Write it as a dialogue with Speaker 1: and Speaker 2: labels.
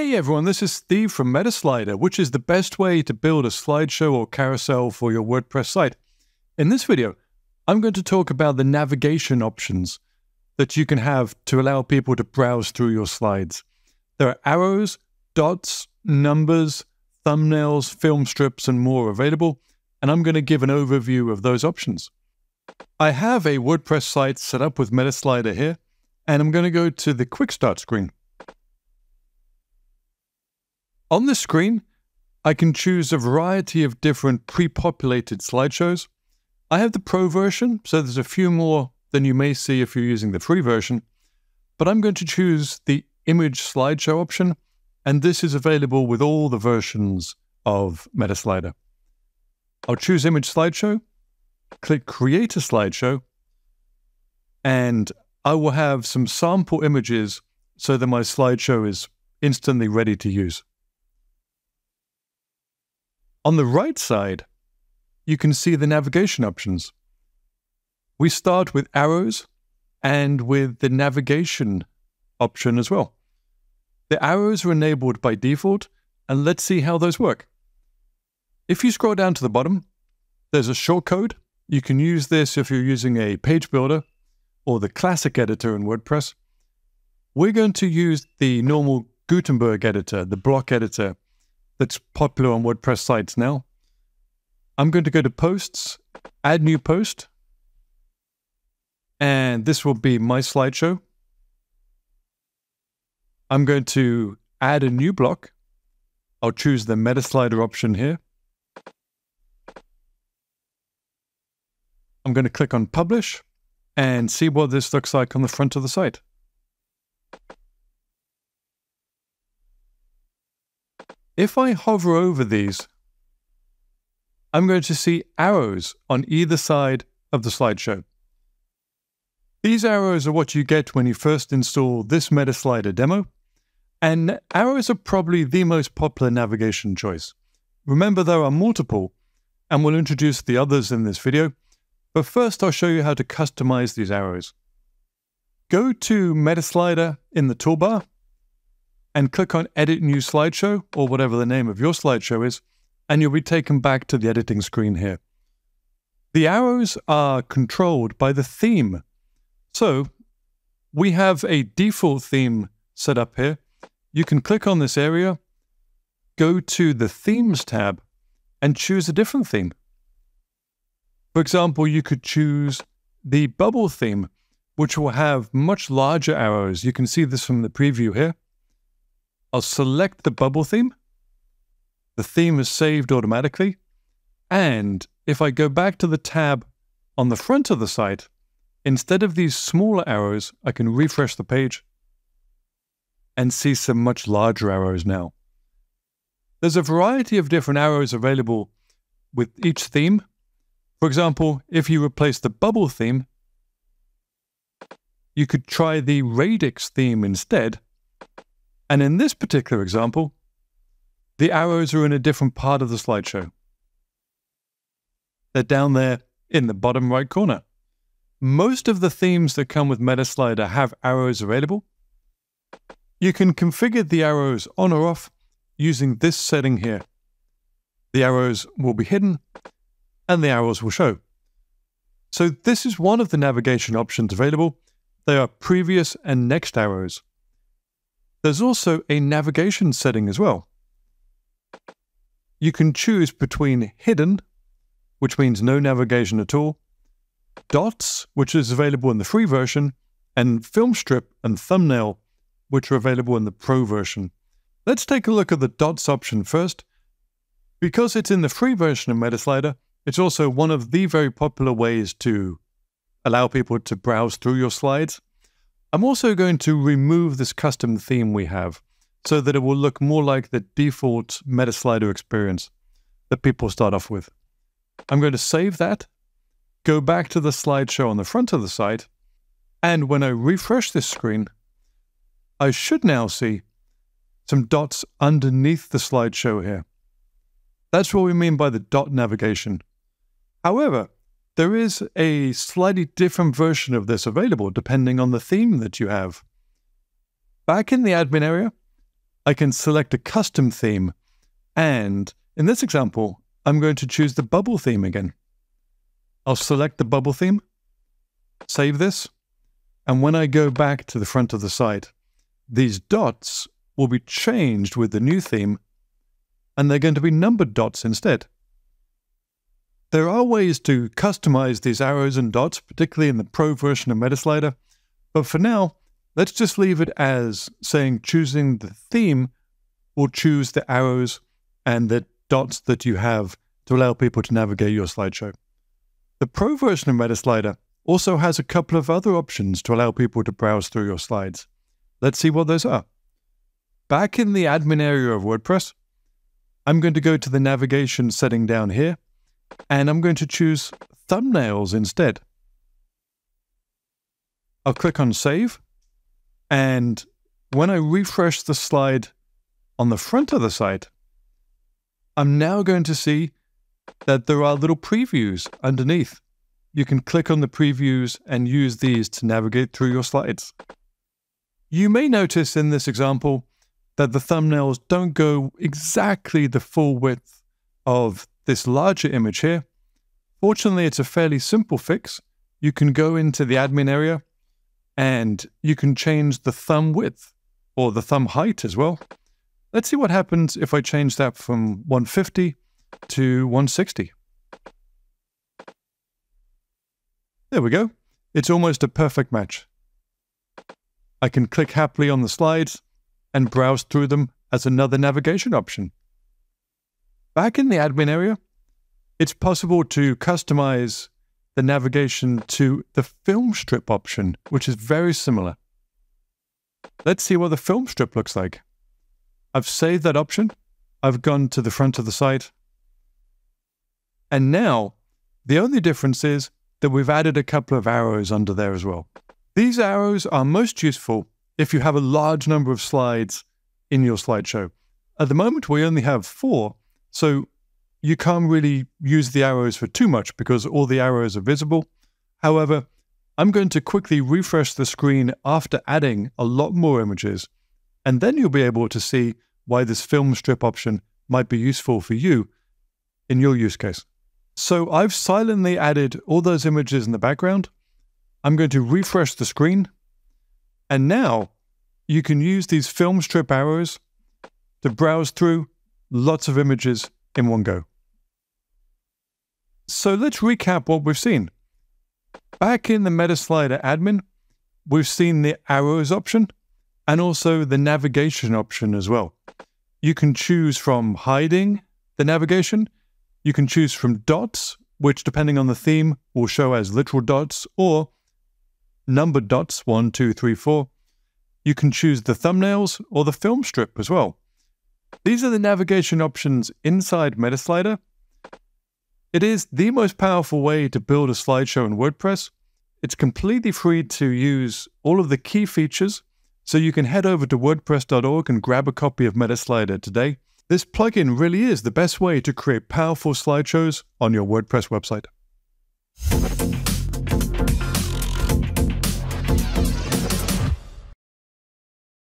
Speaker 1: Hey everyone, this is Steve from MetaSlider, which is the best way to build a slideshow or carousel for your WordPress site. In this video, I'm going to talk about the navigation options that you can have to allow people to browse through your slides. There are arrows, dots, numbers, thumbnails, film strips, and more available, and I'm going to give an overview of those options. I have a WordPress site set up with MetaSlider here, and I'm going to go to the Quick Start screen. On this screen, I can choose a variety of different pre-populated slideshows. I have the Pro version, so there's a few more than you may see if you're using the free version, but I'm going to choose the image slideshow option, and this is available with all the versions of MetaSlider. I'll choose image slideshow, click create a slideshow, and I will have some sample images so that my slideshow is instantly ready to use. On the right side, you can see the navigation options. We start with arrows and with the navigation option as well. The arrows are enabled by default, and let's see how those work. If you scroll down to the bottom, there's a shortcode. You can use this if you're using a page builder or the classic editor in WordPress. We're going to use the normal Gutenberg editor, the block editor, that's popular on WordPress sites now. I'm going to go to Posts, Add New Post, and this will be my slideshow. I'm going to add a new block. I'll choose the MetaSlider option here. I'm going to click on Publish and see what this looks like on the front of the site. If I hover over these, I'm going to see arrows on either side of the slideshow. These arrows are what you get when you first install this MetaSlider demo, and arrows are probably the most popular navigation choice. Remember, there are multiple, and we'll introduce the others in this video, but first I'll show you how to customize these arrows. Go to MetaSlider in the toolbar, and click on Edit New Slideshow, or whatever the name of your slideshow is, and you'll be taken back to the editing screen here. The arrows are controlled by the theme. So we have a default theme set up here. You can click on this area, go to the Themes tab, and choose a different theme. For example, you could choose the Bubble theme, which will have much larger arrows. You can see this from the preview here. I'll select the Bubble theme. The theme is saved automatically. And if I go back to the tab on the front of the site, instead of these smaller arrows, I can refresh the page and see some much larger arrows now. There's a variety of different arrows available with each theme. For example, if you replace the Bubble theme, you could try the Radix theme instead. And in this particular example, the arrows are in a different part of the slideshow. They're down there in the bottom right corner. Most of the themes that come with MetaSlider have arrows available. You can configure the arrows on or off using this setting here. The arrows will be hidden and the arrows will show. So this is one of the navigation options available. They are previous and next arrows. There's also a navigation setting as well. You can choose between hidden, which means no navigation at all, dots, which is available in the free version, and film strip and thumbnail, which are available in the pro version. Let's take a look at the dots option first. Because it's in the free version of MetaSlider, it's also one of the very popular ways to allow people to browse through your slides. I'm also going to remove this custom theme we have so that it will look more like the default MetaSlider experience that people start off with. I'm going to save that, go back to the slideshow on the front of the site, and when I refresh this screen, I should now see some dots underneath the slideshow here. That's what we mean by the dot navigation. However, there is a slightly different version of this available depending on the theme that you have. Back in the admin area, I can select a custom theme, and in this example, I'm going to choose the bubble theme again. I'll select the bubble theme, save this, and when I go back to the front of the site, these dots will be changed with the new theme, and they're going to be numbered dots instead. There are ways to customize these arrows and dots, particularly in the Pro version of MetaSlider, but for now, let's just leave it as saying choosing the theme will choose the arrows and the dots that you have to allow people to navigate your slideshow. The Pro version of MetaSlider also has a couple of other options to allow people to browse through your slides. Let's see what those are. Back in the admin area of WordPress, I'm going to go to the navigation setting down here, and I'm going to choose thumbnails instead. I'll click on Save, and when I refresh the slide on the front of the site, I'm now going to see that there are little previews underneath. You can click on the previews and use these to navigate through your slides. You may notice in this example that the thumbnails don't go exactly the full width of this larger image here. Fortunately, it's a fairly simple fix. You can go into the admin area and you can change the thumb width or the thumb height as well. Let's see what happens if I change that from 150 to 160. There we go. It's almost a perfect match. I can click happily on the slides and browse through them as another navigation option. Back in the admin area, it's possible to customize the navigation to the film strip option, which is very similar. Let's see what the film strip looks like. I've saved that option. I've gone to the front of the site. And now, the only difference is that we've added a couple of arrows under there as well. These arrows are most useful if you have a large number of slides in your slideshow. At the moment, we only have 4, so you can't really use the arrows for too much because all the arrows are visible. However, I'm going to quickly refresh the screen after adding a lot more images, and then you'll be able to see why this film strip option might be useful for you in your use case. So I've silently added all those images in the background. I'm going to refresh the screen, and now you can use these film strip arrows to browse through lots of images in one go. So let's recap what we've seen. Back in the MetaSlider admin, we've seen the arrows option and also the navigation option as well. You can choose from hiding the navigation. You can choose from dots, which depending on the theme will show as literal dots or numbered dots, 1, 2, 3, 4. You can choose the thumbnails or the film strip as well. These are the navigation options inside MetaSlider. It is the most powerful way to build a slideshow in WordPress. It's completely free to use all of the key features, so you can head over to wordpress.org and grab a copy of MetaSlider today. This plugin really is the best way to create powerful slideshows on your WordPress website.